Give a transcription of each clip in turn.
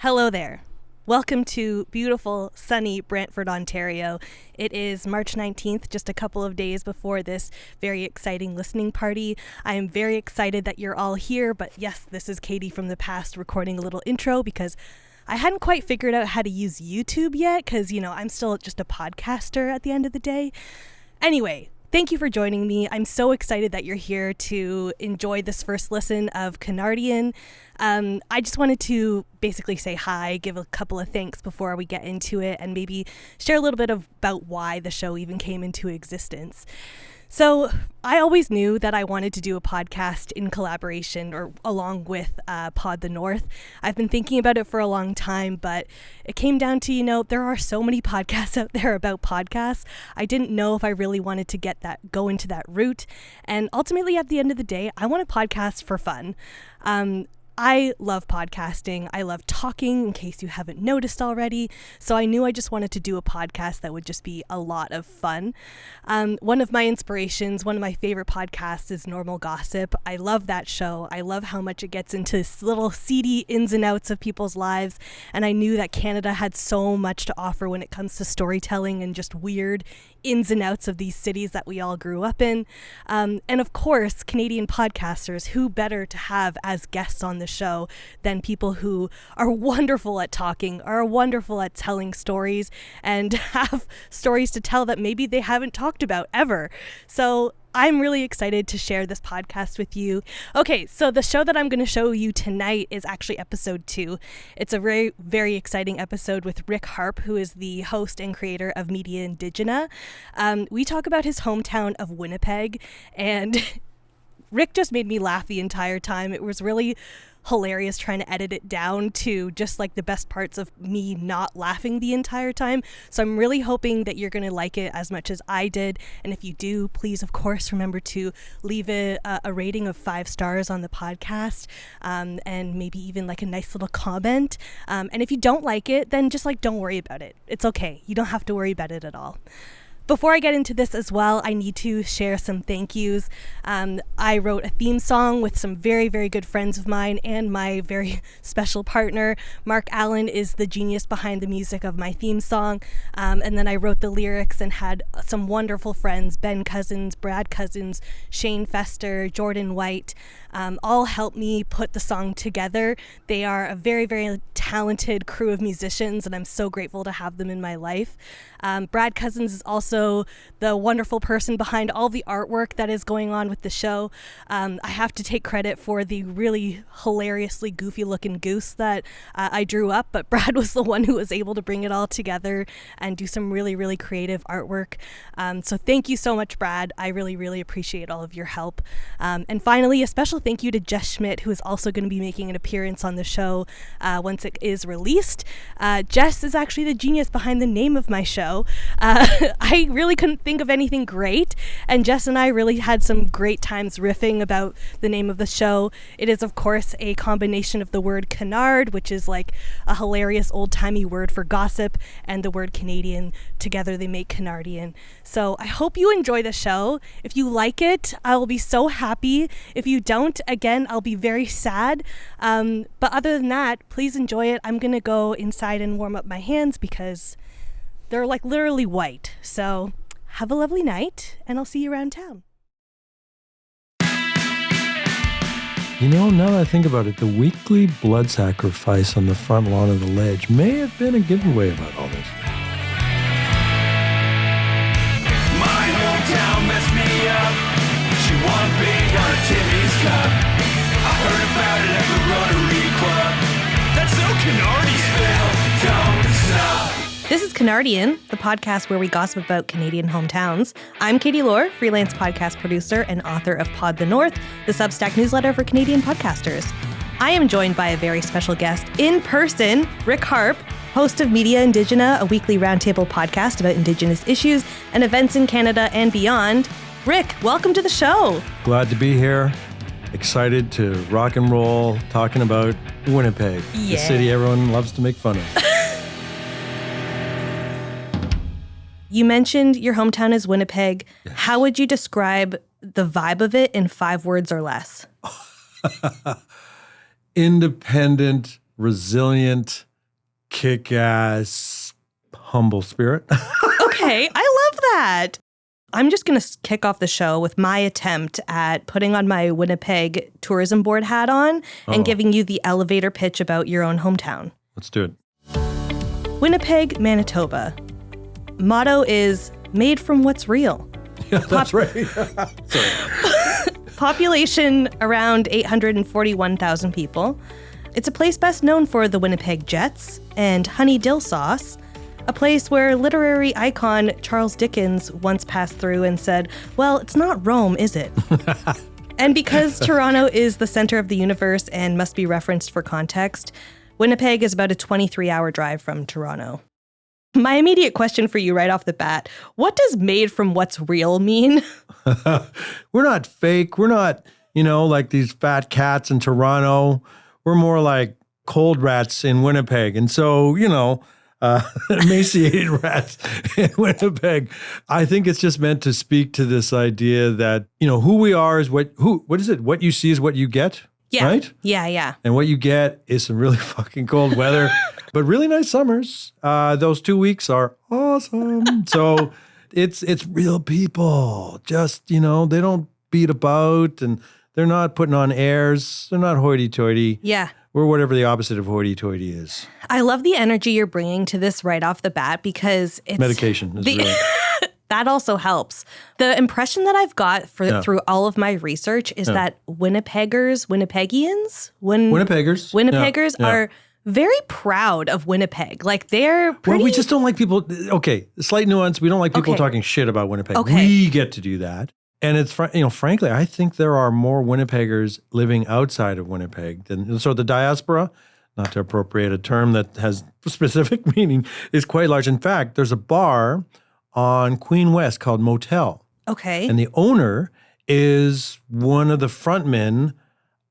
Hello there. Welcome to beautiful, sunny Brantford, Ontario. It is March 19th, just a couple of days before this very exciting listening party. I am very excited that you're all here, but yes, this is Katie from the past recording a little intro because I hadn't quite figured out how to use YouTube yet because, I'm still just a podcaster at the end of the day. Anyway, thank you for joining me. I'm so excited that you're here to enjoy this first listen of Canardian. I just wanted to basically say hi, give a couple of thanks before we get into it, and maybe share a little bit about why the show even came into existence. So I always knew that I wanted to do a podcast in collaboration or along with Pod the North. I've been thinking about it for a long time, but it came down to, there are so many podcasts out there about podcasts. I didn't know if I really wanted to go into that route. And ultimately, at the end of the day, I want a podcast for fun. I love podcasting. I love talking, in case you haven't noticed already. So I knew I just wanted to do a podcast that would just be a lot of fun. One of my inspirations, one of my favorite podcasts is Normal Gossip. I love that show. I love how much it gets into little seedy ins and outs of people's lives. And I knew that Canada had so much to offer when it comes to storytelling and just weird ins and outs of these cities that we all grew up in. And of course, Canadian podcasters, who better to have as guests on the show than people who are wonderful at talking, are wonderful at telling stories, and have stories to tell that maybe they haven't talked about ever. So I'm really excited to share this podcast with you. Okay, so the show that I'm going to show you tonight is actually episode 2. It's a very, very exciting episode with Rick Harp, who is the host and creator of Media Indigena. We talk about his hometown of Winnipeg, and Rick just made me laugh the entire time. It was really hilarious trying to edit it down to just like the best parts of me not laughing the entire time. So I'm really hoping that you're going to like it as much as I did. And if you do, please, of course, remember to leave a rating of 5 stars on the podcast, and maybe even like a nice little comment. And if you don't like it, then just don't worry about it. It's okay. You don't have to worry about it at all. Before I get into this as well, I need to share some thank yous. I wrote a theme song with some very, very good friends of mine and my very special partner. Mark Allen is the genius behind the music of my theme song. And then I wrote the lyrics and had some wonderful friends, Ben Cousins, Brad Cousins, Shane Fester, Jordan White, all helped me put the song together. They are a very, very talented crew of musicians, and I'm so grateful to have them in my life. Brad Cousins is also the wonderful person behind all the artwork that is going on with the show. I have to take credit for the really hilariously goofy looking goose that I drew up, but Brad was the one who was able to bring it all together and do some really, really creative artwork. So thank you so much, Brad. I really, really appreciate all of your help. And finally, a special thank you to Jess Schmidt, who is also going to be making an appearance on the show once it is released. Jess is actually the genius behind the name of my show. I really couldn't think of anything great, and Jess and I really had some great times riffing about the name of the show. It is, of course, a combination of the word canard, which is like a hilarious old-timey word for gossip, and the word Canadian. Together they make Canardian. So I hope you enjoy the show. If you like it, I will be so happy. If you don't, again, I'll be very sad. But other than that, please enjoy it. I'm gonna go inside and warm up my hands because they're literally white. So have a lovely night, and I'll see you around town. Now that I think about it, the weekly blood sacrifice on the front lawn of the Ledge may have been a giveaway about all this. My hometown messed me up. She won big on a Timmy's Cup. I heard about it at the Rotary Club. That's so Canardian. Still don't stop. This is Canardian, the podcast where we gossip about Canadian hometowns. I'm Katie Lohr, freelance podcast producer and author of Pod the North, the Substack newsletter for Canadian podcasters. I am joined by a very special guest in person, Rick Harp, host of Media Indigena, a weekly roundtable podcast about Indigenous issues and events in Canada and beyond. Rick, welcome to the show. Glad to be here. Excited to rock and roll, talking about Winnipeg, the city everyone loves to make fun of. You mentioned your hometown is Winnipeg. Yes. How would you describe the vibe of it in 5 words or less? Independent, resilient, kick-ass, humble spirit. Okay, I love that. I'm just going to kick off the show with my attempt at putting on my Winnipeg tourism board hat on and giving you the elevator pitch about your own hometown. Let's do it. Winnipeg, Manitoba. Motto is made from what's real. Yeah, that's right. Sorry. Population around 841,000 people. It's a place best known for the Winnipeg Jets and honey dill sauce, a place where literary icon Charles Dickens once passed through and said, well, it's not Rome, is it? And because Toronto is the center of the universe and must be referenced for context, Winnipeg is about a 23-hour drive from Toronto. My immediate question for you right off the bat, what does made from what's real mean? We're not fake. We're not, like these fat cats in Toronto. We're more like cold rats in Winnipeg. And so, emaciated rats in Winnipeg. I think it's just meant to speak to this idea that, who we are is what is it? What you see is what you get. Yeah. Right? Yeah. And what you get is some really fucking cold weather, but really nice summers. Those 2 weeks are awesome. So it's real people. Just, they don't beat about and they're not putting on airs. They're not hoity-toity. Yeah. We're whatever the opposite of hoity-toity is. I love the energy you're bringing to this right off the bat because it's... Medication is really... That also helps. The impression that I've got through all of my research is that Winnipeggers are very proud of Winnipeg. Like they're pretty... Well, we just don't like people... Okay, slight nuance. We don't like people talking shit about Winnipeg. Okay. We get to do that. And it's, frankly, I think there are more Winnipeggers living outside of Winnipeg than, so the diaspora, not to appropriate a term that has specific meaning, is quite large. In fact, there's a bar on Queen West called Motel. Okay. And the owner is one of the frontmen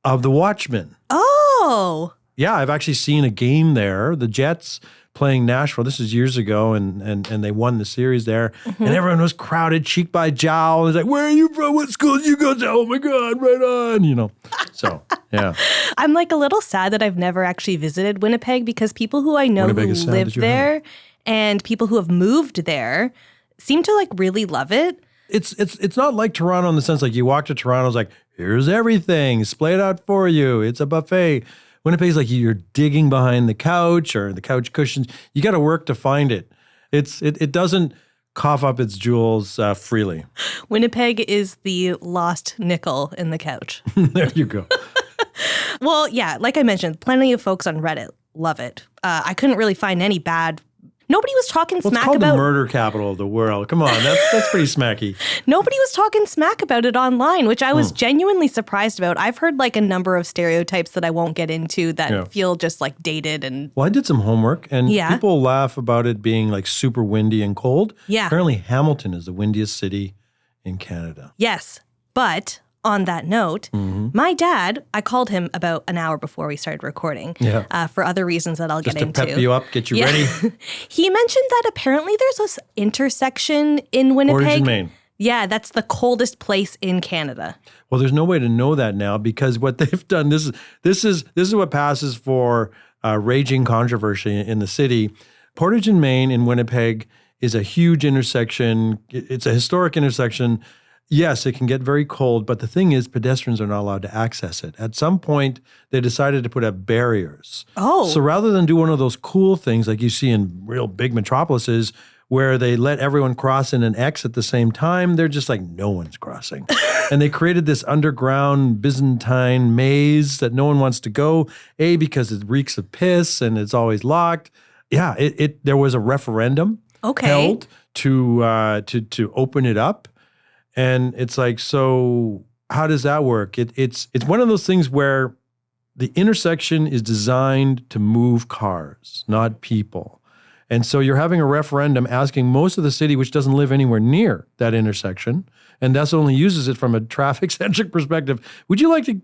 of the Watchmen. Oh. Yeah, I've actually seen a game there. The Jets playing Nashville. This is years ago, and they won the series there. Mm-hmm. And everyone was crowded, cheek by jowl. It's like, where are you from? What school did you go to? Oh my God, right on, So, yeah. I'm like a little sad that I've never actually visited Winnipeg because people who I know who live there and people who have moved there seem to like really love it. It's not like Toronto in the sense like you walk to Toronto, it's like, here's everything, splayed out for you. It's a buffet. Winnipeg's like you're digging behind the couch or the couch cushions. You got to work to find it. It doesn't cough up its jewels freely. Winnipeg is the lost nickel in the couch. There you go. Well, yeah, like I mentioned, plenty of folks on Reddit love it. I couldn't really find any bad. Nobody was talking smack about... It's called the murder capital of the world. Come on, that's pretty smacky. Nobody was talking smack about it online, which I was genuinely surprised about. I've heard like a number of stereotypes that I won't get into that feel just like dated and... Well, I did some homework, and people laugh about it being like super windy and cold. Yeah. Apparently Hamilton is the windiest city in Canada. Yes, but... On that note, my dad, I called him about an hour before we started recording for other reasons that I'll get into. Just to pep you up, get you ready. He mentioned that apparently there's this intersection in Winnipeg. Portage, Maine. Yeah, that's the coldest place in Canada. Well, there's no way to know that now because what they've done, this is what passes for raging controversy in the city. Portage in Maine in Winnipeg is a huge intersection. It's a historic intersection. Yes, it can get very cold, but the thing is pedestrians are not allowed to access it. At some point, they decided to put up barriers. Oh. So rather than do one of those cool things like you see in real big metropolises where they let everyone cross in an X at the same time, they're just like, no one's crossing. And they created this underground Byzantine maze that no one wants to go, A, because it reeks of piss and it's always locked. Yeah, there was a referendum held to open it up. And it's like, so how does that work? It's one of those things where the intersection is designed to move cars, not people. And so you're having a referendum asking most of the city, which doesn't live anywhere near that intersection, and thus only uses it from a traffic-centric perspective. Would you like to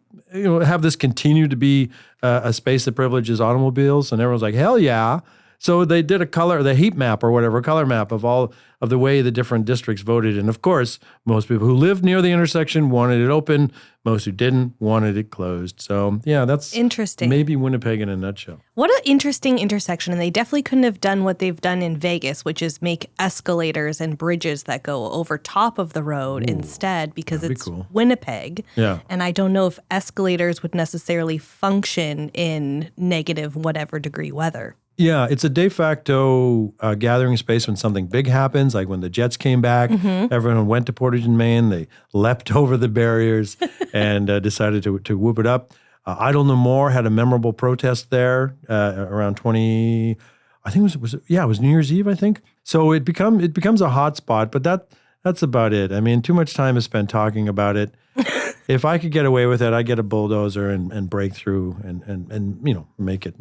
have this continue to be a space that privileges automobiles? And everyone's like, hell yeah. So they did the heat map or whatever, color map of all of the way the different districts voted. And of course, most people who lived near the intersection wanted it open. Most who didn't wanted it closed. So yeah, that's interesting. Maybe Winnipeg in a nutshell. What an interesting intersection. And they definitely couldn't have done what they've done in Vegas, which is make escalators and bridges that go over top of the road instead, because it's cool. Winnipeg. Yeah. And I don't know if escalators would necessarily function in negative whatever degree weather. Yeah, it's a de facto gathering space when something big happens, like when the Jets came back. Everyone went to Portage and Main. They leapt over the barriers and decided to whoop it up. Idle No More had a memorable protest there around 20. I think it was New Year's Eve, I think. So it becomes a hot spot, but that's about it. I mean, too much time is spent talking about it. If I could get away with it, I'd get a bulldozer and break through and make it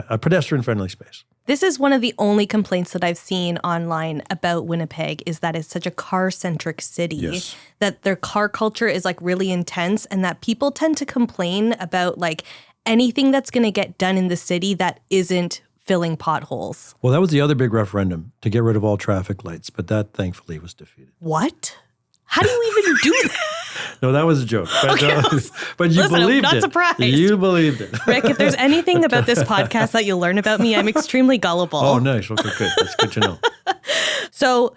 a pedestrian friendly space. This is one of the only complaints that I've seen online about Winnipeg is that it's such a car-centric city, Yes. that their car culture is like really intense, and that people tend to complain about like anything that's going to get done in the city that isn't filling potholes. Well, that was the other big referendum to get rid of all traffic lights, but that thankfully was defeated. What? How do you even do that? No, that was a joke. But, but you Listen, believed it. I'm not surprised. You believed it. Rick, if there's anything about this podcast that you'll learn about me, I'm extremely gullible. Oh, nice. Okay, good. That's good to know. So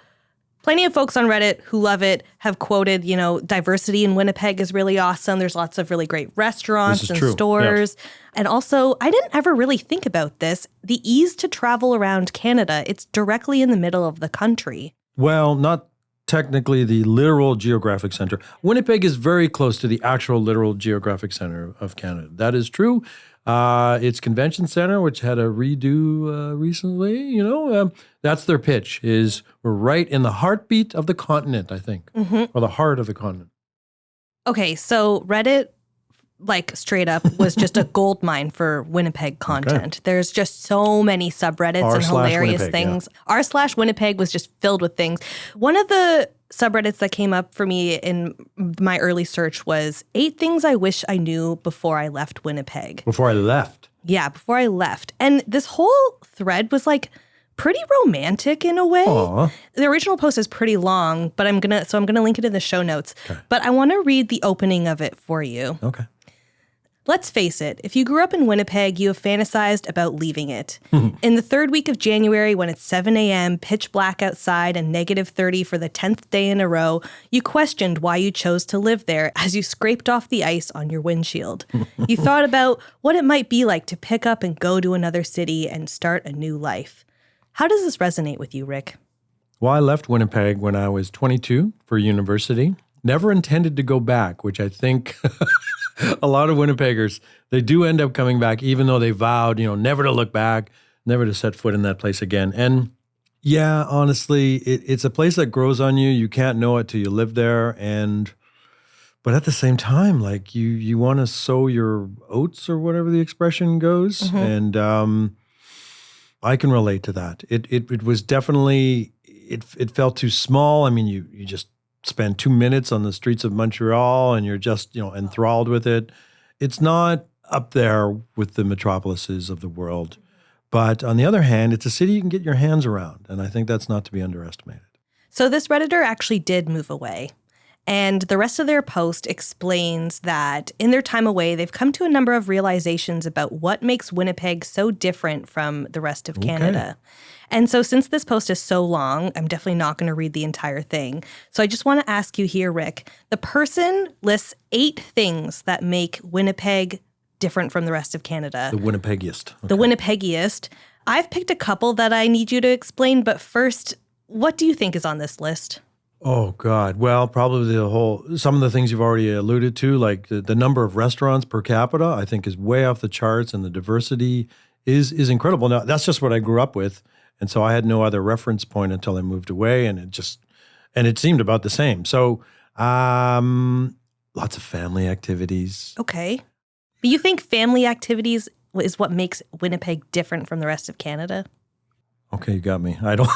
plenty of folks on Reddit who love it have quoted, diversity in Winnipeg is really awesome. There's lots of really great restaurants and true. stores. Yes. And also, I didn't ever really think about this. The ease to travel around Canada, it's directly in the middle of the country. Well, not technically the literal geographic center. Winnipeg is very close to the actual literal geographic center of Canada. That is true. Its convention center, which had a redo recently, that's their pitch, is we're right in the heartbeat of the continent, I think, or the heart of the continent. Okay, so Reddit, like straight up, was just a gold mine for Winnipeg content. Okay. There's just so many subreddits and hilarious r/Winnipeg, things. r/Winnipeg was just filled with things. One of the subreddits that came up for me in my early search was 8 things I wish I knew before I left Winnipeg. Before I left. Yeah, before I left. And this whole thread was like pretty romantic in a way. Aww. The original post is pretty long, but I'm gonna link it in the show notes. Okay. But I want to read the opening of it for you. Okay. Let's face it, if you grew up in Winnipeg, you have fantasized about leaving it. In the 3rd week of January, when it's 7 a.m., pitch black outside, and -30 for the 10th day in a row, you questioned why you chose to live there as you scraped off the ice on your windshield. You thought about what it might be like to pick up and go to another city and start a new life. How does this resonate with you, Rick? Well, I left Winnipeg when I was 22 for university. Never intended to go back, which I think a lot of Winnipeggers, they do end up coming back, even though they vowed, never to look back, never to set foot in that place again. And yeah, honestly, it's a place that grows on you. You can't know it till you live there. But at the same time, like you want to sow your oats or whatever the expression goes. And I can relate to that. It was definitely, it felt too small. I mean, you just spend 2 minutes on the streets of Montreal and you're just, enthralled with it. It's not up there with the metropolises of the world. But on the other hand, it's a city you can get your hands around. And I think that's not to be underestimated. So this Redditor actually did move away. And the rest of their post explains that in their time away, they've come to a number of realizations about what makes Winnipeg so different from the rest of Canada. And so since this post is so long, I'm definitely not going to read the entire thing. So I just want to ask you here, Rick, the person lists 8 things that make Winnipeg different from the rest of Canada. The Winnipeggiest. Okay. The Winnipeggiest. I've picked a couple that I need you to explain, but first, what do you think is on this list? Oh, God. Well, probably some of the things you've already alluded to, like the number of restaurants per capita, I think is way off the charts, and the diversity is incredible. Now, that's just what I grew up with. And so I had no other reference point until I moved away, and it seemed about the same. So lots of family activities. Okay. But you think family activities is what makes Winnipeg different from the rest of Canada? Okay, you got me. I don't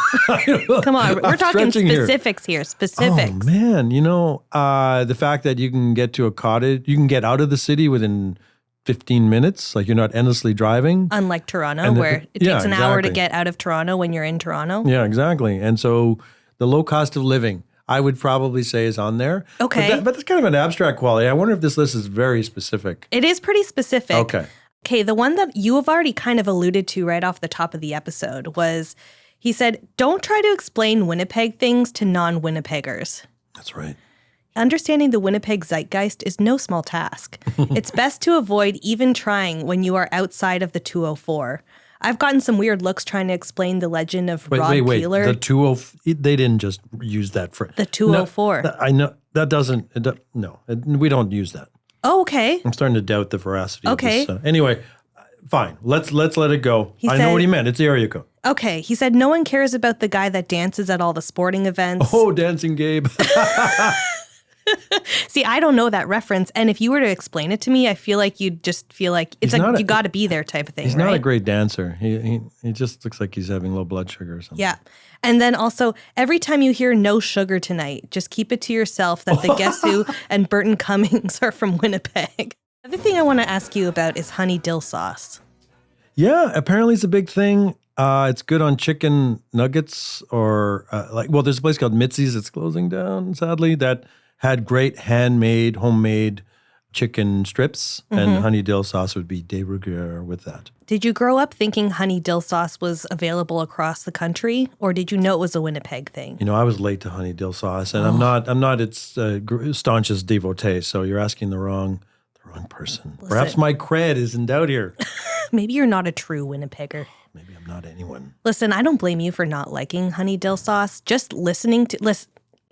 know. Come on, we're talking specifics here. Oh, Specifics. man. The fact that you can get to a cottage, you can get out of the city within 15 minutes. Like you're not endlessly driving. Unlike Toronto, And where it takes an hour to exactly. get out of Toronto when you're in Toronto. Yeah, exactly. And so the low cost of living, I would probably say is on there. Okay. But that's kind of an abstract quality. I wonder if this list is very specific. It is pretty specific. Okay. Okay, the one that you have already kind of alluded to right off the top of the episode was, he said, don't try to explain Winnipeg things to non-Winnipeggers. That's right. Understanding the Winnipeg zeitgeist is no small task. It's best to avoid even trying when you are outside of the 204. I've gotten some weird looks trying to explain the legend of Rod Keeler. The 204, they didn't just use that for The 204. No, I know that doesn't. We don't use that. Oh, okay. I'm starting to doubt the veracity. Okay. Of this. Anyway, fine. Let's let it go. I know what he meant. It's the area code. Okay. He said no one cares about the guy that dances at all the sporting events. Oh, Dancing Gabe. See, I don't know that reference. And if you were to explain it to me, I feel like you'd just feel like it's like you got to be there type of thing, He's right? not a great dancer. He just looks like he's having low blood sugar or something. Yeah. And then also, every time you hear no sugar tonight, just keep it to yourself that the Guess Who and Burton Cummings are from Winnipeg. Other thing I want to ask you about is honey dill sauce. Yeah, apparently it's a big thing. It's good on chicken nuggets or there's a place called Mitzi's that's closing down, sadly, that had great homemade chicken strips, and honey dill sauce would be de rigueur with that. Did you grow up thinking honey dill sauce was available across the country, or did you know it was a Winnipeg thing? You know, I was late to honey dill sauce, and I'm not its staunchest devotee. So you're asking the wrong person. Listen. Perhaps my cred is in doubt here. Maybe you're not a true Winnipegger. Maybe I'm not anyone. Listen, I don't blame you for not liking honey dill sauce. Just listen,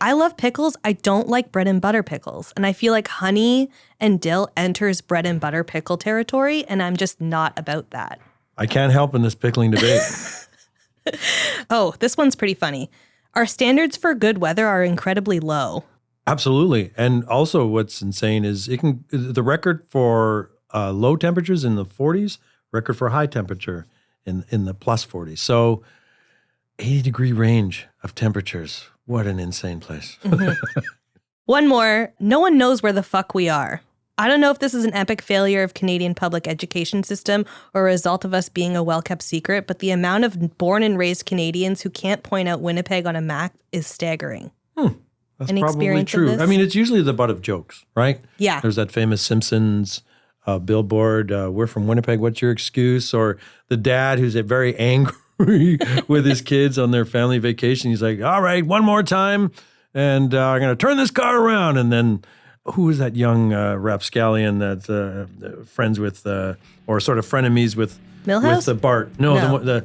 I love pickles. I don't like bread and butter pickles. And I feel like honey and dill enters bread and butter pickle territory, and I'm just not about that. I can't help in this pickling debate. Oh, this one's pretty funny. Our standards for good weather are incredibly low. Absolutely. And also what's insane is the record for low temperatures in the 40s, record for high temperature in the plus 40s. So 80-degree range of temperatures. What an insane place. One more. No one knows where the fuck we are. I don't know if this is an epic failure of Canadian public education system or a result of us being a well-kept secret, but the amount of born and raised Canadians who can't point out Winnipeg on a map is staggering. That's Any probably experience of true. this? I mean, it's usually the butt of jokes, right? Yeah. There's that famous Simpsons billboard, we're from Winnipeg, what's your excuse? Or the dad who's very angry with his kids on their family vacation. He's like, all right, one more time, and I'm going to turn this car around. And then who was that young rapscallion that's friends with, or sort of frenemies with Milhouse? With the Bart. No. The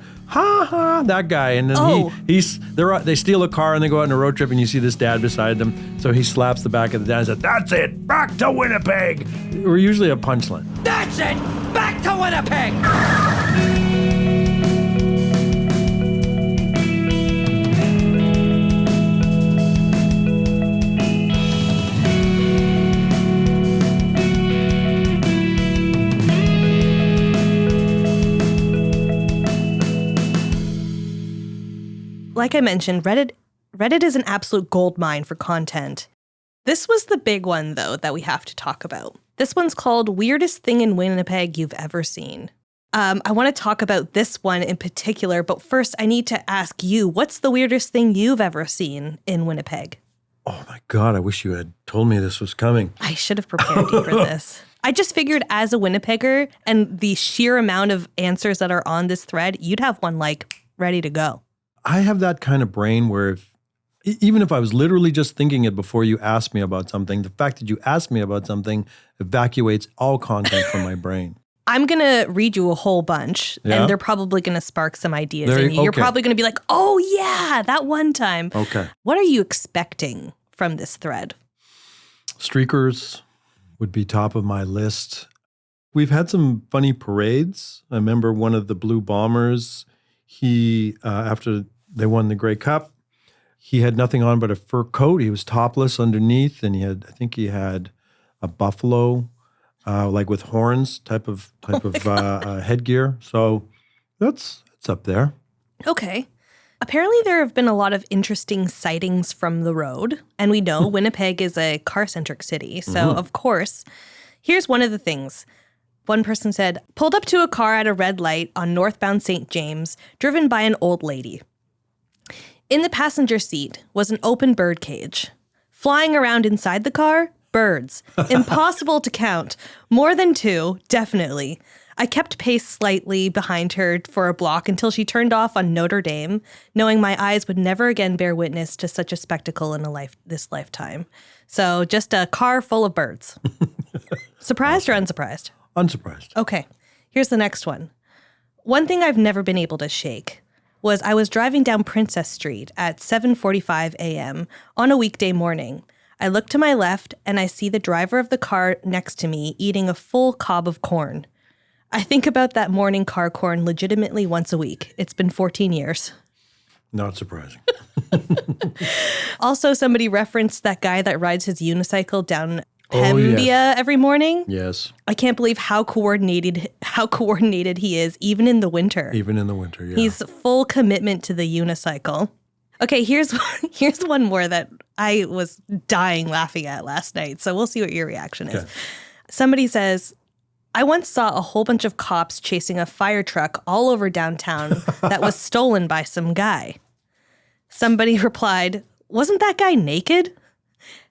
that guy. And then they steal a car and they go out on a road trip and you see this dad beside them. So he slaps the back of the dad and says, that's it, back to Winnipeg. Or usually a punchline. That's it! Back to Winnipeg! Like I mentioned, Reddit is an absolute goldmine for content. This was the big one, though, that we have to talk about. This one's called Weirdest Thing in Winnipeg You've Ever Seen. I want to talk about this one in particular, but first I need to ask you, what's the weirdest thing you've ever seen in Winnipeg? Oh my God, I wish you had told me this was coming. I should have prepared you for this. I just figured as a Winnipegger and the sheer amount of answers that are on this thread, you'd have one ready to go. I have that kind of brain where even if I was literally just thinking it before you asked me about something, the fact that you asked me about something evacuates all content from my brain. I'm going to read you a whole bunch, and they're probably going to spark some ideas in you. You're probably going to be like, oh yeah, that one time. Okay. What are you expecting from this thread? Streakers would be top of my list. We've had some funny parades. I remember one of the Blue Bombers, he, after they won the Grey Cup, he had nothing on but a fur coat. He was topless underneath, and I think he had a buffalo, with horns type of headgear. So that's up there. Okay. Apparently there have been a lot of interesting sightings from the road, and we know Winnipeg is a car-centric city. So, of course, here's one of the things. One person said, pulled up to a car at a red light on northbound St. James, driven by an old lady. In the passenger seat was an open bird cage. Flying around inside the car, birds. Impossible to count. More than 2, definitely. I kept pace slightly behind her for a block until she turned off on Notre Dame, knowing my eyes would never again bear witness to such a spectacle in this lifetime. So just a car full of birds. Surprised or unsurprised? Unsurprised. Okay, here's the next one. One thing I've never been able to shake was I was driving down Princess Street at 7:45 a.m. on a weekday morning. I look to my left and I see the driver of the car next to me eating a full cob of corn. I think about that morning car corn legitimately once a week. It's been 14 years. Not surprising. Also, somebody referenced that guy that rides his unicycle down Pembia every morning. Yes. I can't believe how coordinated he is, even in the winter. Even in the winter, yeah. He's full commitment to the unicycle. Okay, here's one more that I was dying laughing at last night. So we'll see what your reaction is. Okay. Somebody says, I once saw a whole bunch of cops chasing a fire truck all over downtown that was stolen by some guy. Somebody replied, wasn't that guy naked?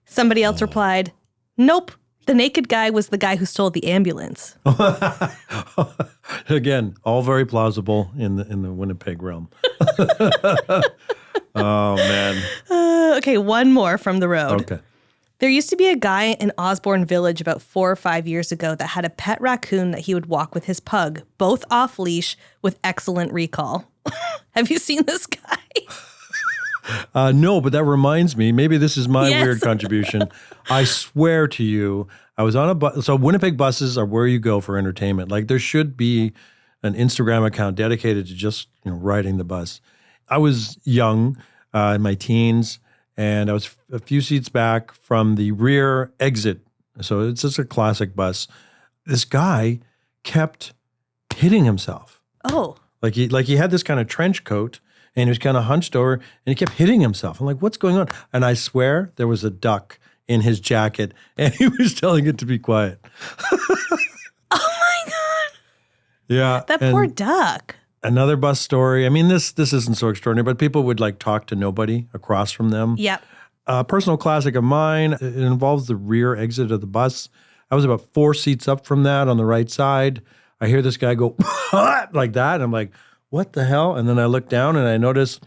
Somebody else replied, nope. The naked guy was the guy who stole the ambulance. Again, all very plausible in the Winnipeg realm. Oh, man. Okay, one more from the road. Okay. There used to be a guy in Osborne Village about 4 or 5 years ago that had a pet raccoon that he would walk with his pug, both off leash with excellent recall. Have you seen this guy? No, but that reminds me, maybe this is my Yes. weird contribution. I swear to you, I was on a bus. So Winnipeg buses are where you go for entertainment. Like there should be an Instagram account dedicated to just riding the bus. I was young, in my teens, and I was a few seats back from the rear exit. So it's just a classic bus. This guy kept hitting himself. Oh. Like he had this kind of trench coat and he was kind of hunched over and he kept hitting himself. I'm like, what's going on? And I swear there was a duck in his jacket and he was telling it to be quiet. Oh my God. Yeah. That poor duck. Another bus story. I mean, this isn't so extraordinary, but people would like talk to nobody across from them. Yep. A personal classic of mine, it involves the rear exit of the bus. I was about 4 seats up from that on the right side. I hear this guy go like that. And I'm like, what the hell? And then I look down and I notice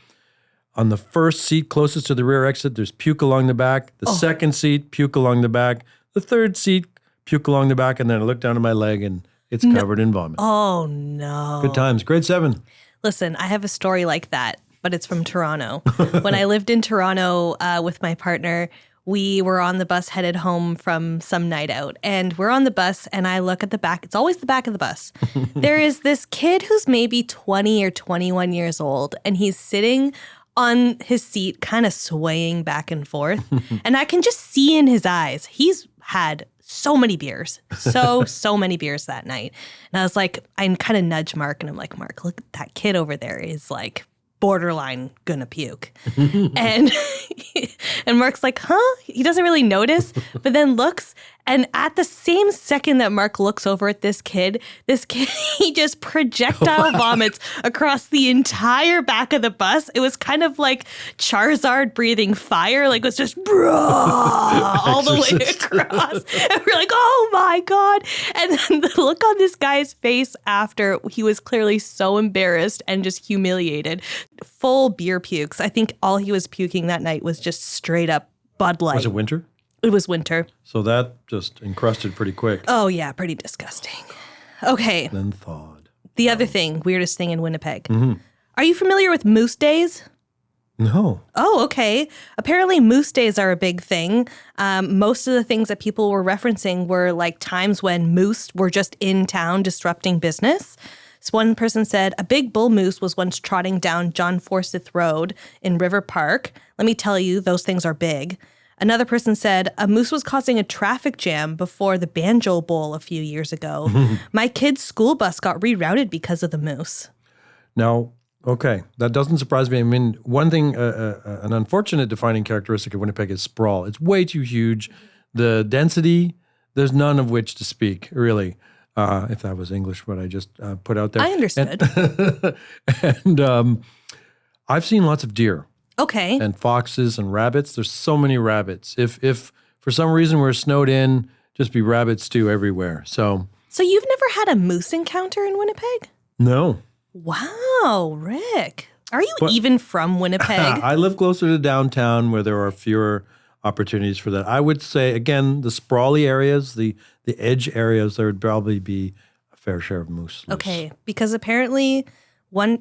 on the first seat closest to the rear exit, there's puke along the back. The second seat, puke along the back. The third seat, puke along the back. And then I look down at my leg and it's covered in vomit. Oh, no. Good times. Grade 7. Listen, I have a story like that, but it's from Toronto. When I lived in Toronto with my partner, we were on the bus headed home from some night out. And we're on the bus and I look at the back. It's always the back of the bus. There is this kid who's maybe 20 or 21 years old, and he's sitting on his seat, kind of swaying back and forth. And I can just see in his eyes, he's had so many beers, so many beers that night. And I was like, I kind of nudge Mark and I'm like, Mark, look, that kid over there is like borderline gonna puke. and Mark's like, huh? He doesn't really notice, but then looks, and at the same second that Mark looks over at this kid, he just projectile vomits across the entire back of the bus. It was kind of like Charizard breathing fire. Like it was just all the way across. And we're like, oh my God. And then the look on this guy's face after, he was clearly so embarrassed and just humiliated. Full beer pukes. I think all he was puking that night was just straight up Bud Light. Was it winter? It was winter. So that just encrusted pretty quick. Oh, yeah, pretty disgusting. Okay. Then thawed. The other thing, weirdest thing in Winnipeg. Mm-hmm. Are you familiar with Moose Days? No. Oh, okay. Apparently Moose Days are a big thing. Most of the things that people were referencing were like times when moose were just in town disrupting business. So one person said, a big bull moose was once trotting down John Forsyth Road in River Park. Let me tell you, those things are big. Another person said, a moose was causing a traffic jam before the Banjo Bowl a few years ago. My kid's school bus got rerouted because of the moose. Now, okay, that doesn't surprise me. I mean, one thing, an unfortunate defining characteristic of Winnipeg is sprawl. It's way too huge. The density, there's none of which to speak, really. if that was English, what I just put out there. I understood. And I've seen lots of deer. Okay. And foxes and rabbits. There's so many rabbits. If for some reason we're snowed in, just be rabbit stew everywhere. So you've never had a moose encounter in Winnipeg? no. Wow, Rick. Are you even from Winnipeg? I live closer to downtown where there are fewer opportunities for that. I would say, again, the sprawly areas, the edge areas, there would probably be a fair share of moose. Okay, because apparently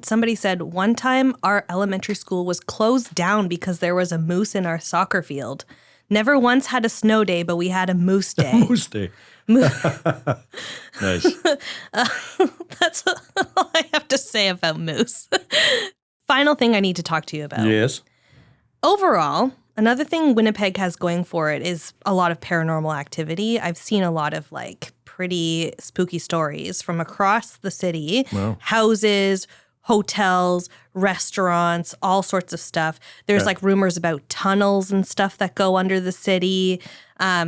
somebody said one time our elementary school was closed down because there was a moose in our soccer field. Never once had a snow day, but we had a moose day. Moose day. Nice. That's all I have to say about moose. Final thing I need to talk to you about. Yes. Overall, another thing Winnipeg has going for it is a lot of paranormal activity. I've seen a lot of pretty spooky stories from across the city. Wow. Houses, hotels, restaurants, all sorts of stuff. There's rumors about tunnels and stuff that go under the city.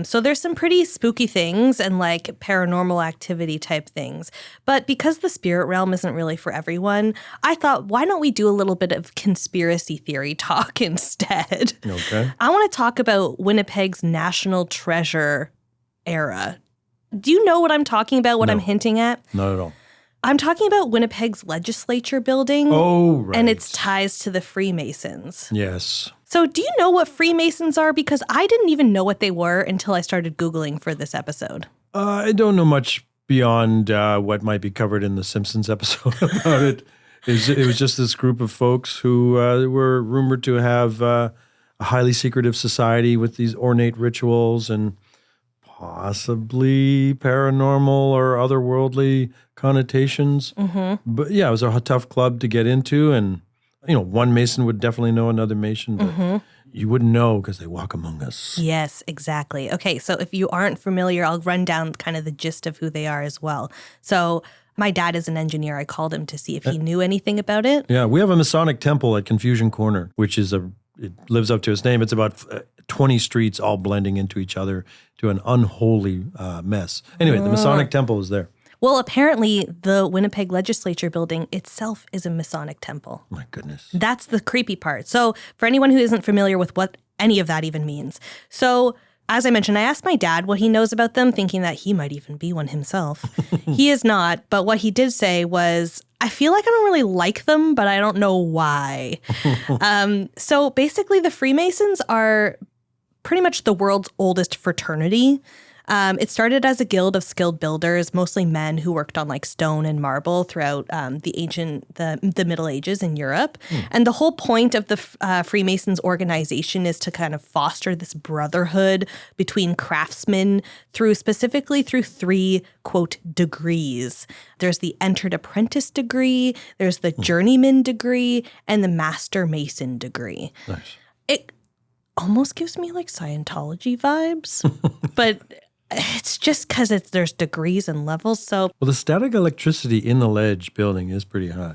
So there's some pretty spooky things and paranormal activity type things. But because the spirit realm isn't really for everyone, I thought, why don't we do a little bit of conspiracy theory talk instead? Okay. I want to talk about Winnipeg's National Treasure era. Do you know what I'm talking about, what I'm hinting at? Not at all. I'm talking about Winnipeg's legislature building. Oh, right. And its ties to the Freemasons. Yes. So do you know what Freemasons are? Because I didn't even know what they were until I started Googling for this episode. I don't know much beyond what might be covered in the Simpsons episode about it. It was just this group of folks who were rumored to have a highly secretive society with these ornate rituals and possibly paranormal or otherworldly connotations. Mm-hmm. But yeah, it was a tough club to get into. And, one Mason would definitely know another Mason, but you wouldn't know because they walk among us. Yes, exactly. Okay, so if you aren't familiar, I'll run down kind of the gist of who they are as well. So my dad is an engineer. I called him to see if he knew anything about it. Yeah, we have a Masonic temple at Confusion Corner, which is it lives up to its name. It's about 20 streets all blending into each other to an unholy mess. Anyway, the Masonic temple is there. Well, apparently the Winnipeg Legislature building itself is a Masonic temple. My goodness. That's the creepy part. So for anyone who isn't familiar with what any of that even means. So as I mentioned, I asked my dad what he knows about them, thinking that he might even be one himself. He is not. But what he did say was, I feel like I don't really like them, but I don't know why. So basically the Freemasons are pretty much the world's oldest fraternity. It started as a guild of skilled builders, mostly men who worked on stone and marble throughout the Middle Ages in Europe. And the whole point of the Freemasons organization is to kind of foster this brotherhood between craftsmen specifically through three, quote, degrees. There's the entered apprentice degree, there's the journeyman degree, and the master mason degree. Nice. It almost gives me Scientology vibes, but it's just because there's degrees and levels. So, well, the static electricity in the ledge building is pretty high.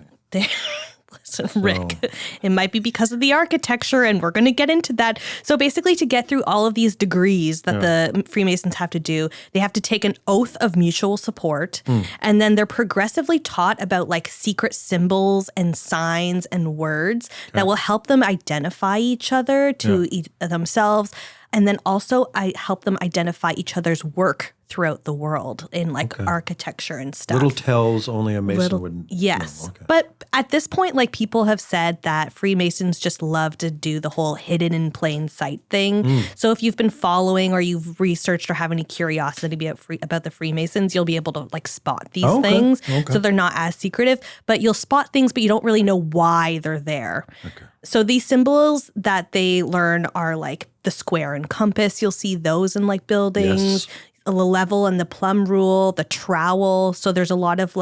Listen, Rick, it might be because of the architecture, and we're going to get into that. So basically, to get through all of these degrees that the Freemasons have to do, they have to take an oath of mutual support, and then they're progressively taught about secret symbols and signs and words that will help them identify each other to themselves. And then also I help them identify each other's work throughout the world in architecture and stuff. Little tells only a Mason wouldn't. Yes. know. Okay. But at this point, people have said that Freemasons just love to do the whole hidden in plain sight thing. So if you've been following or you've researched or have any curiosity about the Freemasons, you'll be able to spot these things. Okay. So they're not as secretive, but you'll spot things, but you don't really know why they're there. Okay. So these symbols that they learn are the square and compass. You'll see those in buildings. Yes. The level and the plumb rule, the trowel. So there's a lot of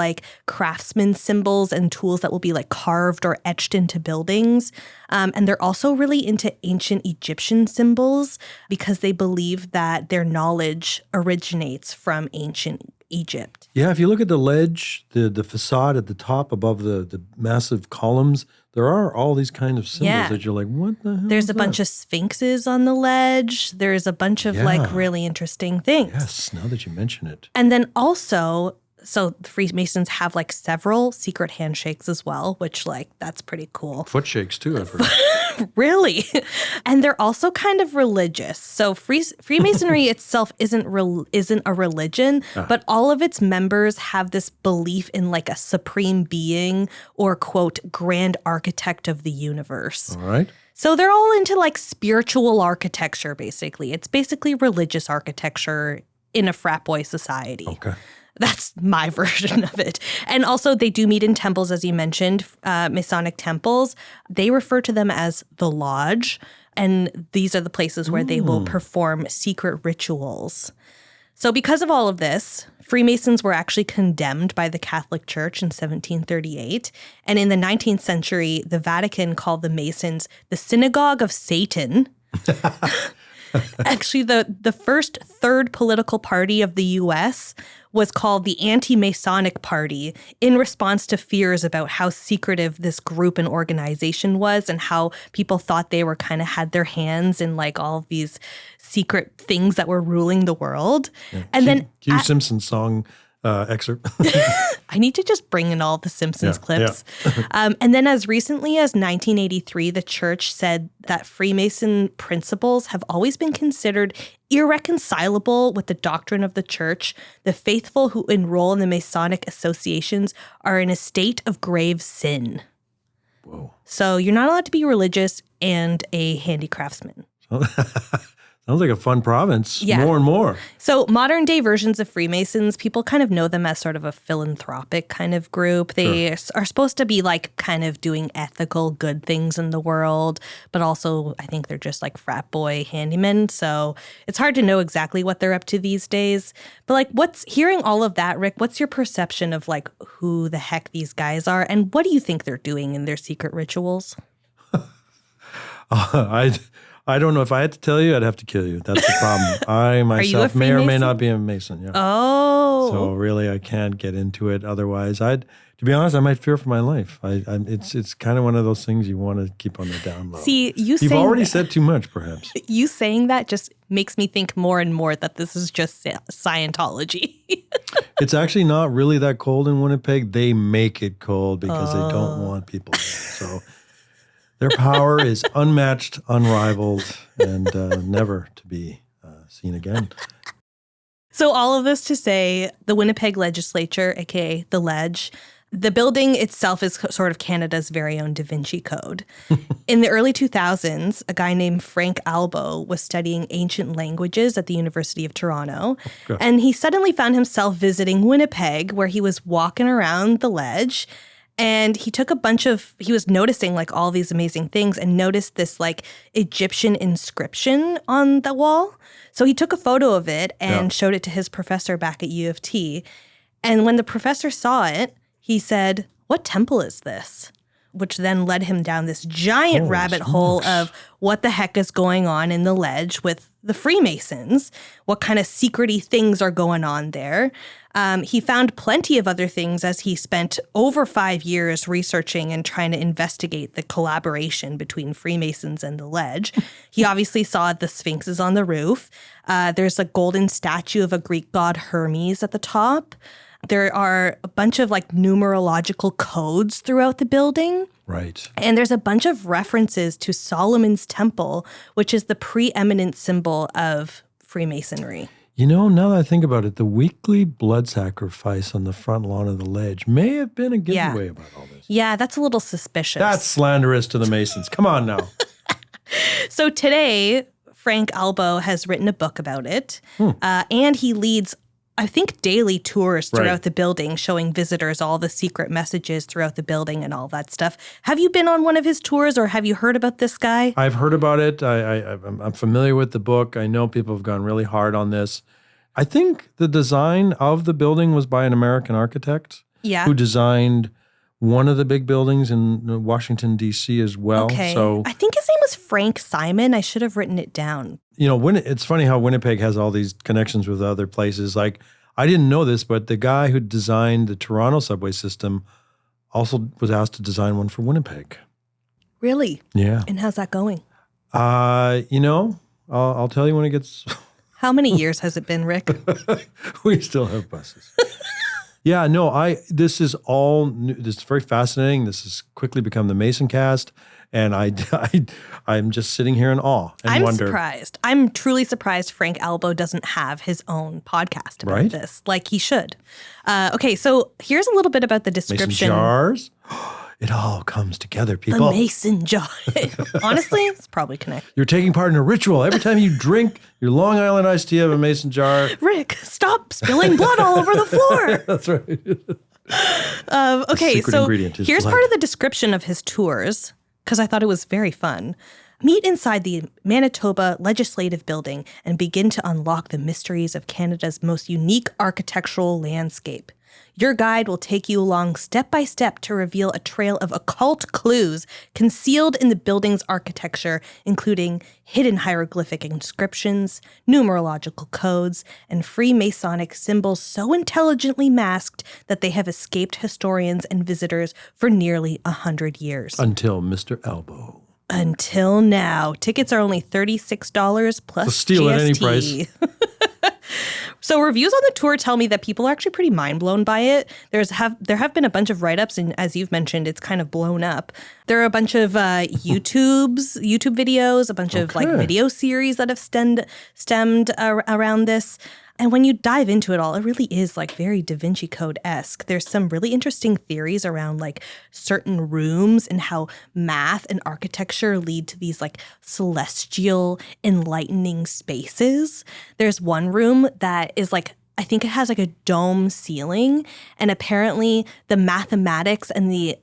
craftsman symbols and tools that will be carved or etched into buildings. And they're also really into ancient Egyptian symbols because they believe that their knowledge originates from ancient Egypt. Yeah, if you look at the ledge, the facade at the top above the massive columns, there are all these kind of symbols that you're what the hell There's is a bunch of sphinxes on the ledge. There's a bunch of really interesting things. Yes, now that you mention it. And then also So the Freemasons have like several secret handshakes as well, which like that's pretty cool. Foot shakes too, I've heard. Really? And they're also kind of religious. So Freemasonry itself isn't a religion, but all of its members have this belief in like a supreme being or, quote, grand architect of the universe. All right. So they're all into like spiritual architecture, basically. It's basically religious architecture in a frat boy society. Okay. That's my version of it. And also they do meet in temples, as you mentioned, Masonic temples. They refer to them as the lodge. And these are the places where they will perform secret rituals. So because of all of this, Freemasons were actually condemned by the Catholic Church in 1738. And in the 19th century, the Vatican called the Masons the synagogue of Satan. Actually, the first third political party of the U.S. was called the Anti-Masonic Party in response to fears about how secretive this group and organization was and how people thought they were kind of had their hands in like all of these secret things that were ruling the world. Yeah. And then Hugh Simpson's song excerpt. I need to just bring in all the Simpsons clips. Yeah. And then as recently as 1983, the church said that Freemason principles have always been considered irreconcilable with the doctrine of the church. The faithful who enroll in the Masonic associations are in a state of grave sin. Whoa. So you're not allowed to be religious and a handicraftsman. Sounds like a fun province. Yeah. More and more. So modern day versions of Freemasons, people kind of know them as sort of a philanthropic kind of group. They are supposed to be like kind of doing ethical good things in the world, but also I think they're just like frat boy handymen. So it's hard to know exactly what they're up to these days. But like hearing all of that, Rick, what's your perception of like who the heck these guys are and what do you think they're doing in their secret rituals? I don't know. If I had to tell you, I'd have to kill you. That's the problem. I myself may or may not be a Mason. Yeah. Oh. So really, I can't get into it. Otherwise, to be honest, I might fear for my life. It's kind of one of those things you want to keep on the down low. See, you've already said too much, perhaps. You saying that just makes me think more and more that this is just Scientology. It's actually not really that cold in Winnipeg. They make it cold because they don't want people there. So their power is unmatched, unrivaled, and never to be seen again. So all of this to say, the Winnipeg legislature, aka the Ledge, the building itself is sort of Canada's very own Da Vinci Code. In the early 2000s, a guy named Frank Albo was studying ancient languages at the University of Toronto. Okay. And he suddenly found himself visiting Winnipeg, where he was walking around the Ledge. And he was noticing like all these amazing things and noticed this like Egyptian inscription on the wall. So he took a photo of it and showed it to his professor back at U of T. And when the professor saw it, he said, "What temple is this?" Which then led him down this giant rabbit hole of what the heck is going on in the Ledge with the Freemasons, what kind of secret-y things are going on there. He found plenty of other things as he spent over 5 years researching and trying to investigate the collaboration between Freemasons and the Ledge. He obviously saw the sphinxes on the roof. There's a golden statue of a Greek god Hermes at the top. There are a bunch of like numerological codes throughout the building. Right. And there's a bunch of references to Solomon's Temple, which is the preeminent symbol of Freemasonry. You know, now that I think about it, the weekly blood sacrifice on the front lawn of the Ledge may have been a giveaway about all this. Yeah, that's a little suspicious. That's slanderous to the Masons. Come on now. So today, Frank Albo has written a book about it, and he leads, I think, daily tours throughout the building, showing visitors all the secret messages throughout the building and all that stuff. Have you been on one of his tours or have you heard about this guy? I've heard about it. I'm familiar with the book. I know people have gone really hard on this. I think the design of the building was by an American architect who designed one of the big buildings in Washington, D.C. as well. Okay. So I think his name was Frank Simon. I should have written it down. You know, it's funny how Winnipeg has all these connections with other places. Like, I didn't know this, but the guy who designed the Toronto subway system also was asked to design one for Winnipeg. Really? Yeah. And how's that going? You know, I'll tell you when it gets... How many years has it been, Rick? We still have buses. Yeah, no, this is all new. This is very fascinating. This has quickly become the Mason cast. And I'm just sitting here in awe and I'm wonder. surprised. I'm truly surprised Frank Albo doesn't have his own podcast about Right? this, like he should. Okay, so here's a little bit about the description. Mason jars. It all comes together, The people. mason jar. Honestly, it's probably connected. You're taking part in a ritual. Every time you drink your Long Island iced tea out of a mason jar. Rick, stop spilling blood all over the floor. That's right. Okay, secret so ingredient is here's blood. part of the description of his tours, because I thought it was very fun. Meet inside the Manitoba Legislative Building and begin to unlock the mysteries of Canada's most unique architectural landscape. Your guide will take you along step by step to reveal a trail of occult clues concealed in the building's architecture, including hidden hieroglyphic inscriptions, numerological codes, and Freemasonic symbols so intelligently masked that they have escaped historians and visitors for nearly 100 years. Until Mr. Elbow. Until now. Tickets are only $36 plus So steal at any GST. So reviews on the tour tell me that people are actually pretty mind blown by it. There have been a bunch of write-ups, and as you've mentioned, it's kind of blown up. There are a bunch of YouTube videos, a bunch of like video series that have stemmed around this. And when you dive into it all, it really is like very Da Vinci Code-esque. There's some really interesting theories around like certain rooms and how math and architecture lead to these like celestial, enlightening spaces. There's one room that is like, I think it has like a dome ceiling, and apparently the mathematics and the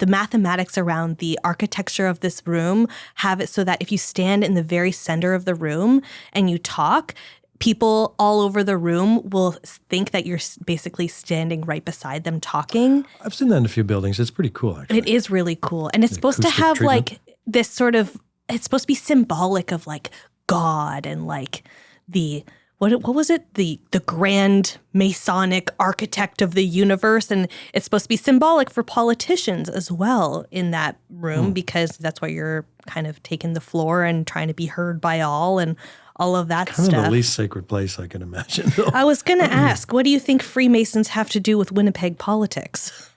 mathematics around the architecture of this room have it so that if you stand in the very center of the room and you talk, people all over the room will think that you're basically standing right beside them talking. I've seen that in a few buildings. It's pretty cool, actually. It is really cool. And it's supposed to acoustic have treatment. like this sort of, it's supposed to be symbolic of like God and like the, what was it? The grand Masonic architect of the universe. And it's supposed to be symbolic for politicians as well in that room because that's why you're kind of taking the floor and trying to be heard by all and all of that Kind stuff. of the least sacred place I can imagine. I was going to ask, what do you think Freemasons have to do with Winnipeg politics?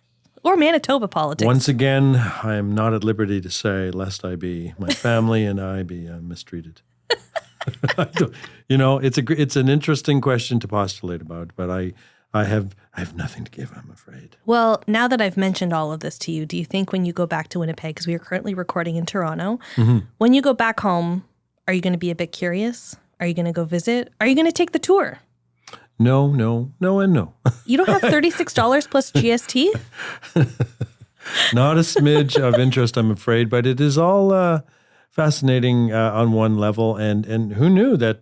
Or Manitoba politics? Once again, I am not at liberty to say, lest I be, my family and I be mistreated. It's an interesting question to postulate about, but I have nothing to give, I'm afraid. Well, now that I've mentioned all of this to you, do you think when you go back to Winnipeg, because we are currently recording in Toronto, when you go back home, are you going to be a bit curious? Are you going to go visit? Are you going to take the tour? No, and no. You don't have $36 plus GST? Not a smidge of interest, I'm afraid, but it is all fascinating on one level. And who knew that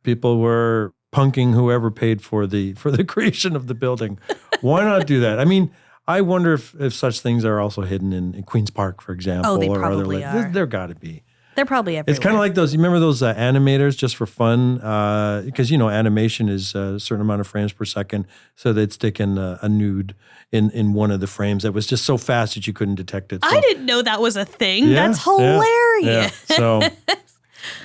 people were punking whoever paid for the creation of the building? Why not do that? I mean, I wonder if such things are also hidden in Queen's Park, for example. Oh, they or probably other are. There got to be. They're probably everywhere. It's kind of like those, you remember those animators just for fun? Because, animation is a certain amount of frames per second. So they'd stick in a nude in one of the frames that was just so fast that you couldn't detect it. So, I didn't know that was a thing. Yeah, That's hilarious. yeah.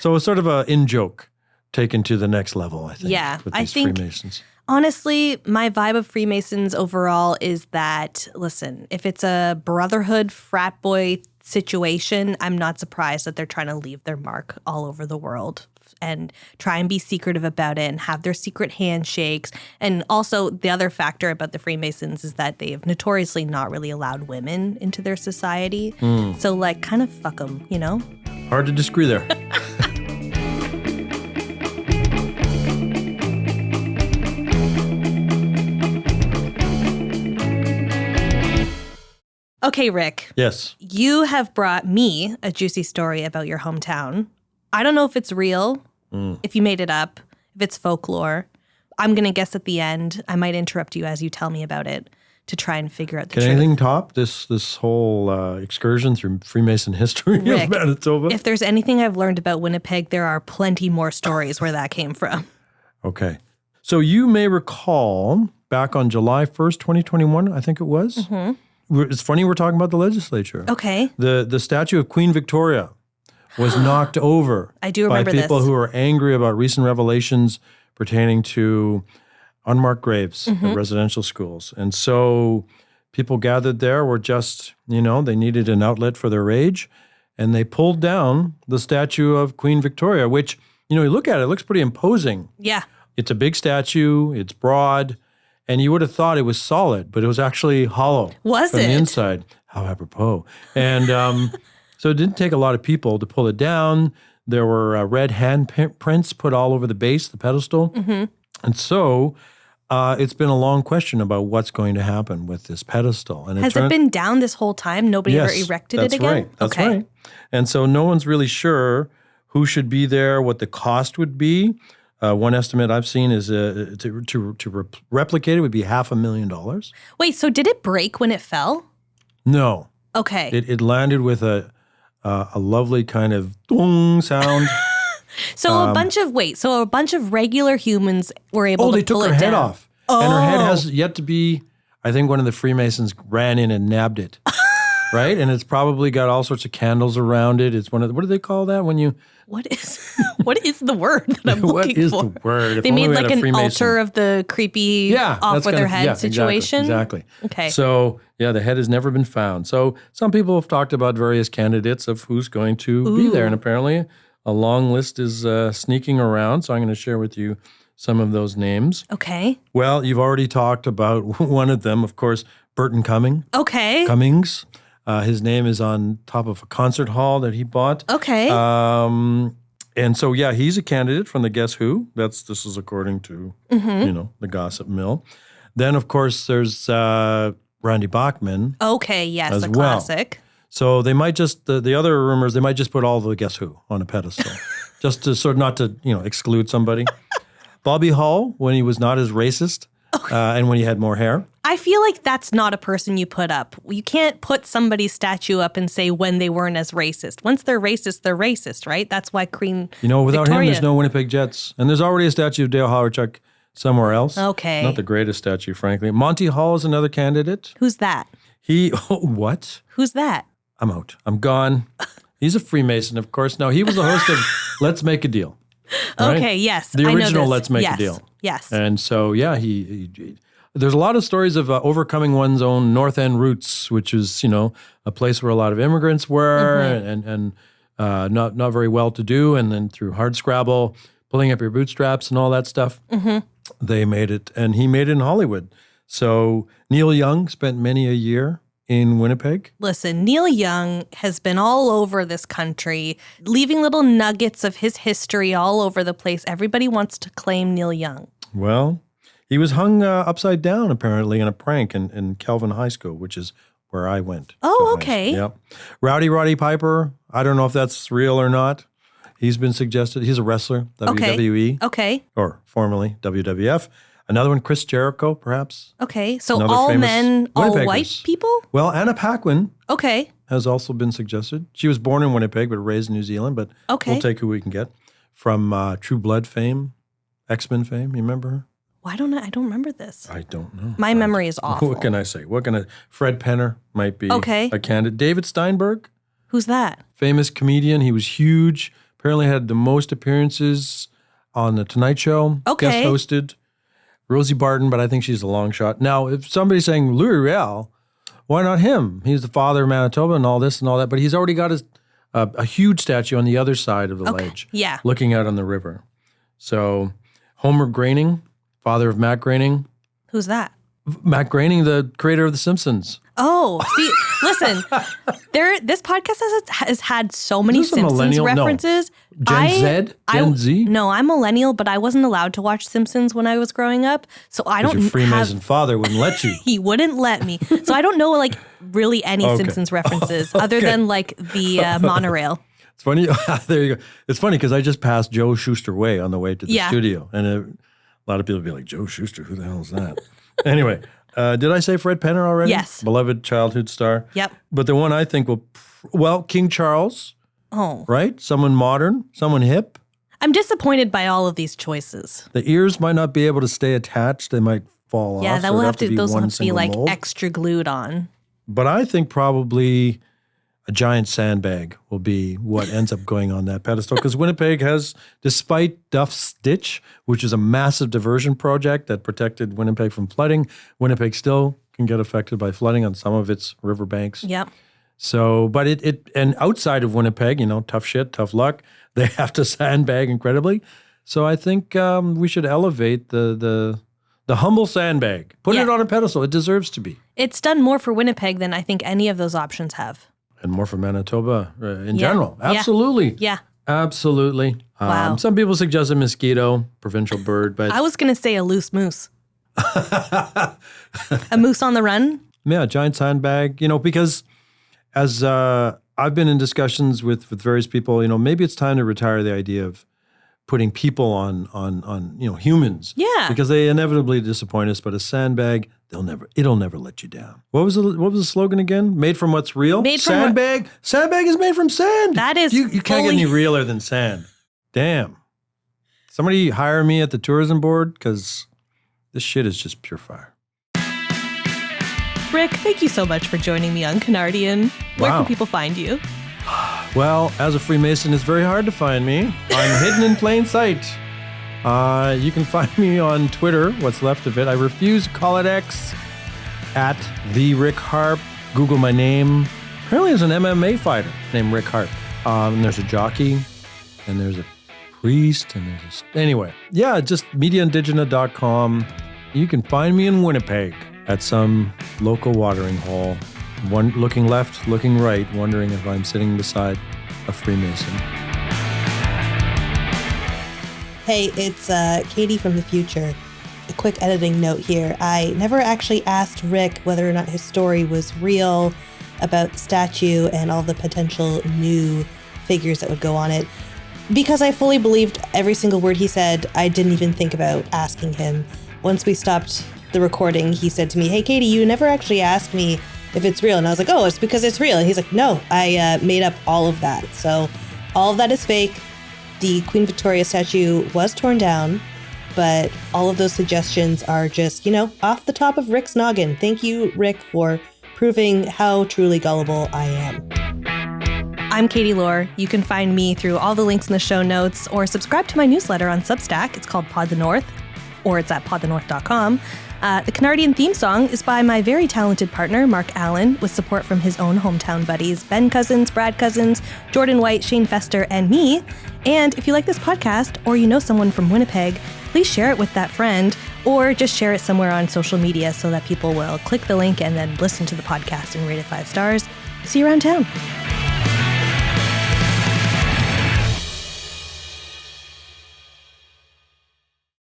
So it's sort of a in-joke taken to the next level, I think. Yeah, with I these think- Freemasons. Honestly, my vibe of Freemasons overall is that, listen, if it's a brotherhood frat boy situation, I'm not surprised that they're trying to leave their mark all over the world and try and be secretive about it and have their secret handshakes. And also the other factor about the Freemasons is that they have notoriously not really allowed women into their society. So like kind of fuck them, you know? Hard to disagree there. Okay, Rick. Yes. You have brought me a juicy story about your hometown. I don't know if it's real, if you made it up, if it's folklore. I'm going to guess at the end. I might interrupt you as you tell me about it to try and figure out the Can truth. anything top this whole excursion through Freemason history Rick, of Manitoba? If there's anything I've learned about Winnipeg, there are plenty more stories where that came from. Okay. So you may recall back on July 1st, 2021, I think it was. Mm-hmm. It's funny we're talking about the legislature. Okay. The statue of Queen Victoria was knocked over I do remember by people this. who are angry about recent revelations pertaining to unmarked graves at residential schools. And so people gathered there were just, they needed an outlet for their rage. And they pulled down the statue of Queen Victoria, which, you look at it, it looks pretty imposing. Yeah. It's a big statue. It's broad. And you would have thought it was solid, but it was actually hollow. Was from it? the inside. How apropos. And so it didn't take a lot of people to pull it down. There were red handprints put all over the base, the pedestal. Mm-hmm. And so it's been a long question about what's going to happen with this pedestal. And Has it been down this whole time? Nobody ever erected it again? Right. That's right. And so no one's really sure who should be there, what the cost would be. One estimate I've seen is to replicate it would be $500,000. Wait, so did it break when it fell? No. Okay. It landed with a lovely kind of dong sound. So a bunch of regular humans were able to pull it down. Oh, they took her head off. Oh. And her head has yet to be, I think one of the Freemasons ran in and nabbed it. Right? And it's probably got all sorts of candles around it. It's one of the, what do they call that when you... What is the word that I'm looking for? What is the word? They made like an altar of the creepy off with their head situation? Exactly. Okay. So, the head has never been found. So some people have talked about various candidates of who's going to be there. And apparently a long list is sneaking around. So I'm going to share with you some of those names. Okay. Well, you've already talked about one of them, of course, Burton Cummings. Okay. Cummings. His name is on top of a concert hall that he bought. Okay. And so, he's a candidate from the Guess Who. This is according to, the gossip mill. Then, of course, there's Randy Bachman. Okay, yes, as a classic. Well. So they might just, the other rumors, they might just put all the Guess Who on a pedestal. Just to sort of not to, exclude somebody. Bobby Hull, when he was not as racist and when he had more hair. I feel like that's not a person you put up. You can't put somebody's statue up and say when they weren't as racist. Once they're racist, right? That's why Queen without Victoria... him, there's no Winnipeg Jets. And there's already a statue of Dale Hawerchuk somewhere else. Okay. Not the greatest statue, frankly. Monty Hall is another candidate. Who's that? What? Who's that? I'm out. I'm gone. He's a Freemason, of course. Now, he was the host of Let's Make a Deal. Right? Okay, yes. The original I know this. Let's Make a Deal. Yes. And so, he there's a lot of stories of overcoming one's own North End roots, which is, a place where a lot of immigrants were and not very well to do. And then through hardscrabble, pulling up your bootstraps and all that stuff, they made it. And he made it in Hollywood. So Neil Young spent many a year in Winnipeg. Listen, Neil Young has been all over this country, leaving little nuggets of his history all over the place. Everybody wants to claim Neil Young. Well, he was hung upside down, apparently, in a prank in Kelvin High School, which is where I went. Oh, okay. Yep. Roddy Piper, I don't know if that's real or not. He's been suggested. He's a wrestler, WWE. Okay. Or formerly WWF. Another one, Chris Jericho, perhaps. Okay. So Another all famous men, all Winnipeggers. white people? Well, Anna Paquin Okay. has also been suggested. She was born in Winnipeg but raised in New Zealand, but we'll take who we can get. From True Blood fame, X-Men fame, you remember her? Well, I don't remember this. I don't know. My memory is awful. What can I say? Fred Penner might be Okay. a candidate. David Steinberg, Who's that? famous comedian. He was huge. Apparently had the most appearances on The Tonight Show. Okay. Guest hosted. Rosie Barton, but I think she's a long shot. Now, if somebody's saying Louis Riel, why not him? He's the father of Manitoba and all this and all that, but he's already got a huge statue on the other side of the ledge. Yeah. Looking out on the river. So Homer Groening, father of Matt Groening. Who's that? Matt Groening, the creator of The Simpsons. Oh, see, listen, this podcast has had so many Is this a Simpsons millennial? No. references. Gen Z? No, I'm millennial, but I wasn't allowed to watch Simpsons when I was growing up, so I don't Your Freemason have. father wouldn't let you. He wouldn't let me, so I don't know really any Simpsons references other than like the monorail. It's funny. There you go. It's funny because I just passed Joe Shuster Way on the way to the studio, and a lot of people would be like, "Joe Shuster, who the hell is that?" Anyway, did I say Fred Penner already? Yes. Beloved childhood star. Yep. But the one I think King Charles. Oh. Right? Someone modern, someone hip. I'm disappointed by all of these choices. The ears might not be able to stay attached. They might fall off. Yeah, so those will have to be like mold. extra glued on. But I think probably a giant sandbag will be what ends up going on that pedestal. Because Winnipeg has, despite Duff's Ditch, which is a massive diversion project that protected Winnipeg from flooding, Winnipeg still can get affected by flooding on some of its riverbanks. Yep. So, but and outside of Winnipeg, tough shit, tough luck, they have to sandbag incredibly. So I think we should elevate the humble sandbag. Put it on a pedestal. It deserves to be. It's done more for Winnipeg than I think any of those options have. And more for Manitoba in general. Absolutely. Yeah. Absolutely. Wow. Some people suggest a mosquito, provincial bird, but I was going to say a loose moose. A moose on the run? Yeah, giant sandbag, because as I've been in discussions with various people, maybe it's time to retire the idea of putting people on humans. Yeah. Because they inevitably disappoint us, but a sandbag, it'll never let you down. What was the slogan again? Made from what's real? Sandbag is made from sand. That is you can't get any realer than sand. Damn. Somebody hire me at the tourism board because this shit is just pure fire. Rick, thank you so much for joining me on Canardian. Where can people find you? Well, as a Freemason, it's very hard to find me. I'm hidden in plain sight. You can find me on Twitter, what's left of it. I refuse to call it X, at the Rick Harp. Google my name. Apparently there's an MMA fighter named Rick Harp. And there's a jockey, and there's a priest, and anyway. Yeah, just mediaindigena.com. You can find me in Winnipeg at some local watering hole. Looking left, looking right, wondering if I'm sitting beside a Freemason. Hey, it's Katie from the future. A quick editing note here. I never actually asked Rick whether or not his story was real about the statue and all the potential new figures that would go on it. Because I fully believed every single word he said, I didn't even think about asking him. Once we stopped the recording, he said to me, "Hey, Katie, you never actually asked me if it's real." And I was like, "Oh, it's because it's real." And he's like, "No, I made up all of that." So all of that is fake. The Queen Victoria statue was torn down, but all of those suggestions are just, off the top of Rick's noggin. Thank you, Rick, for proving how truly gullible I am. I'm Katie Lohr. You can find me through all the links in the show notes or subscribe to my newsletter on Substack. It's called Pod the North, or it's at podthenorth.com. The Canardian theme song is by my very talented partner, Mark Allen, with support from his own hometown buddies, Ben Cousins, Brad Cousins, Jordan White, Shane Fester, and me. And if you like this podcast or you know someone from Winnipeg, please share it with that friend or just share it somewhere on social media so that people will click the link and then listen to the podcast and rate it 5 stars. See you around town.